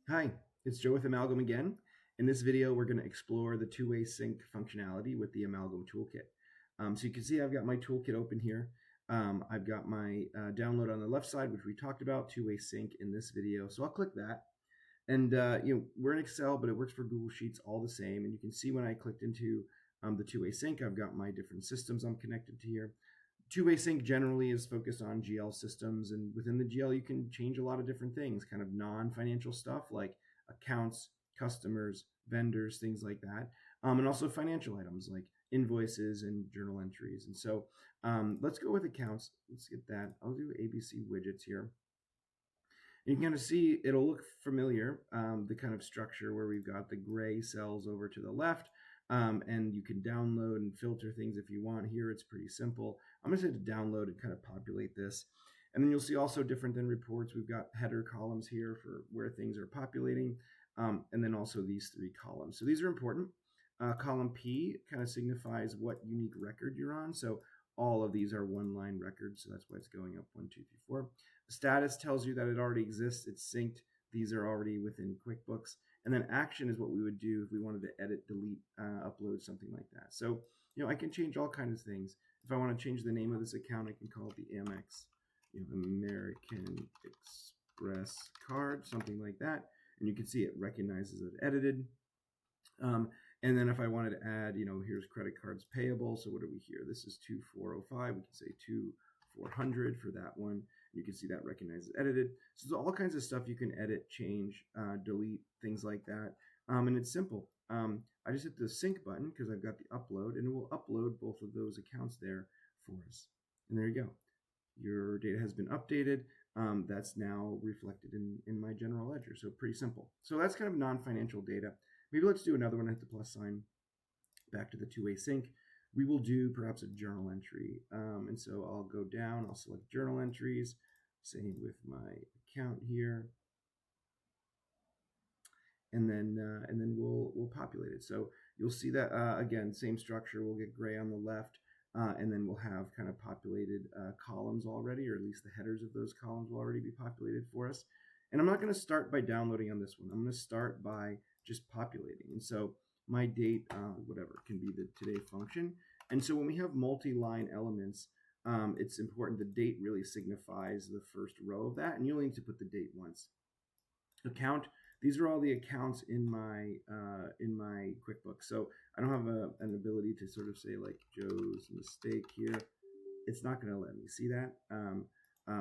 Hi, it's Joe with Amalgam again. In this video, we're going to explore the two-way sync functionality with the Amalgam toolkit. So you can see I've got my toolkit open here. I've got my download on the left side, which we talked about, two-way sync in this video. So I'll click that. And we're in Excel, but it works for Google Sheets all the same. And you can see when I clicked into the two-way sync, I've got my different systems I'm connected to here. Two-way sync generally is focused on GL systems, and within the GL you can change a lot of different things, kind of non-financial stuff like accounts, customers, vendors, things like that, and also financial items like invoices and journal entries. And so let's go with accounts. Let's get that. I'll do ABC widgets here. And you can kind of see it'll look familiar, the kind of structure where we've got the gray cells over to the left. And you can download and filter things if you want. Here it's pretty simple. I'm going to say to download and kind of populate this. And then you'll see also different than reports. We've got header columns here for where things are populating. And then also these three columns. So these are important. Column P kind of signifies what unique record you're on. So all of these are one-line records. So that's why it's going up 1, 2, 3, 4. Status tells you that it already exists. It's synced. These are already within QuickBooks. And then action is what we would do if we wanted to edit, delete, upload, something like that. So, I can change all kinds of things. If I want to change the name of this account, I can call it the Amex, American Express card, something like that. And you can see it recognizes it edited. And then if I wanted to add, here's credit cards payable. So what are we here? This is 2405. We can say 2400 for that one. You can see that recognizes edited. So there's all kinds of stuff you can edit, change, delete, things like that. And it's simple. I just hit the sync button because I've got the upload, and it will upload both of those accounts there for us. And there you go. Your data has been updated. That's now reflected in my general ledger. So pretty simple. So that's kind of non-financial data. Maybe let's do another one. Hit the plus sign. Back to the two-way sync. We will do perhaps a journal entry. And so I'll go down. I'll select journal entries. Same with my account here. And then we'll populate it. So you'll see that again, same structure. We'll get gray on the left, and then we'll have kind of populated columns already, or at least the headers of those columns will already be populated for us. And I'm not going to start by downloading on this one. I'm going to start by just populating. And so my date, whatever, can be the today function. And so when we have multi-line elements, it's important the date really signifies the first row of that, and you only need to put the date once. Account. These are all the accounts in my QuickBooks. So I don't have an ability to sort of say like Joe's mistake here. It's not going to let me see that.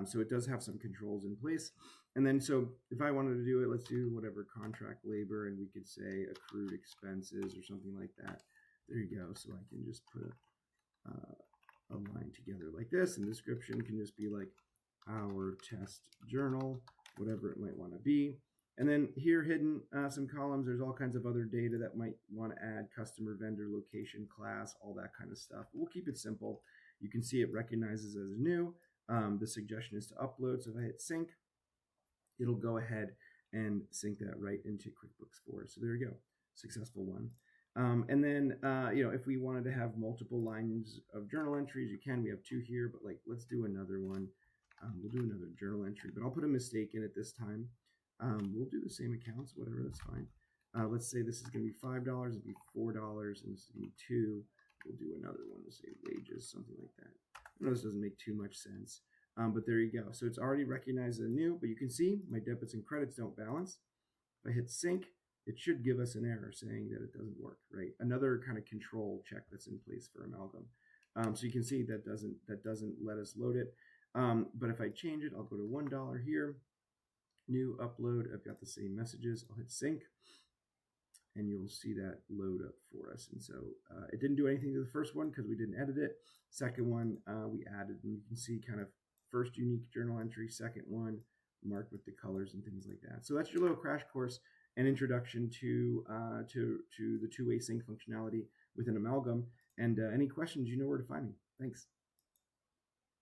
So it does have some controls in place. And then so if I wanted to do it, let's do whatever contract labor, and we could say accrued expenses or something like that. There you go. So I can just put a line together like this, and the description can just be like our test journal, whatever it might want to be. And then here hidden some columns, there's all kinds of other data that might want to add customer, vendor, location, class, all that kind of stuff. But we'll keep it simple. You can see it recognizes as new. The suggestion is to upload. So if I hit sync, it'll go ahead and sync that right into QuickBooks for us. So there you go, successful one. And then, if we wanted to have multiple lines of journal entries, you can. We have 2 here, but like, let's do another one. We'll do another journal entry, but I'll put a mistake in it this time. We'll do the same accounts, whatever, that's fine. Let's say this is going to be $5, it'll be $4, and this is going to be 2. We'll do another one, let's say wages, something like that. I know this doesn't make too much sense, but there you go. So it's already recognized as new, but you can see my debits and credits don't balance. If I hit sync, it should give us an error saying that it doesn't work, right? Another kind of control check that's in place for Amalgam. So you can see that doesn't let us load it. But if I change it, I'll go to $1 here. New upload. I've got the same messages. I'll hit sync, and you'll see that load up for us. And so it didn't do anything to the first one because we didn't edit it. Second one we added, and you can see kind of first unique journal entry, second one marked with the colors and things like that. So that's your little crash course and introduction to the two-way sync functionality within Amalgam. And any questions, you know where to find me. Thanks.